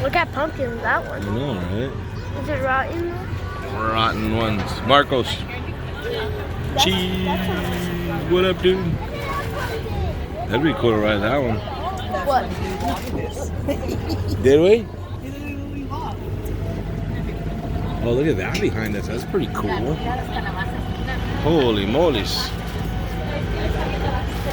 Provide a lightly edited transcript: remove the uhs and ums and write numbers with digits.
Look at pumpkins, that one. I know, right? Is it rotten? Rotten ones. Marcos. Cheese. What up, dude? That'd be cool to ride that one. What? Did we? Oh, look at that behind us. That's pretty cool. Holy moly's.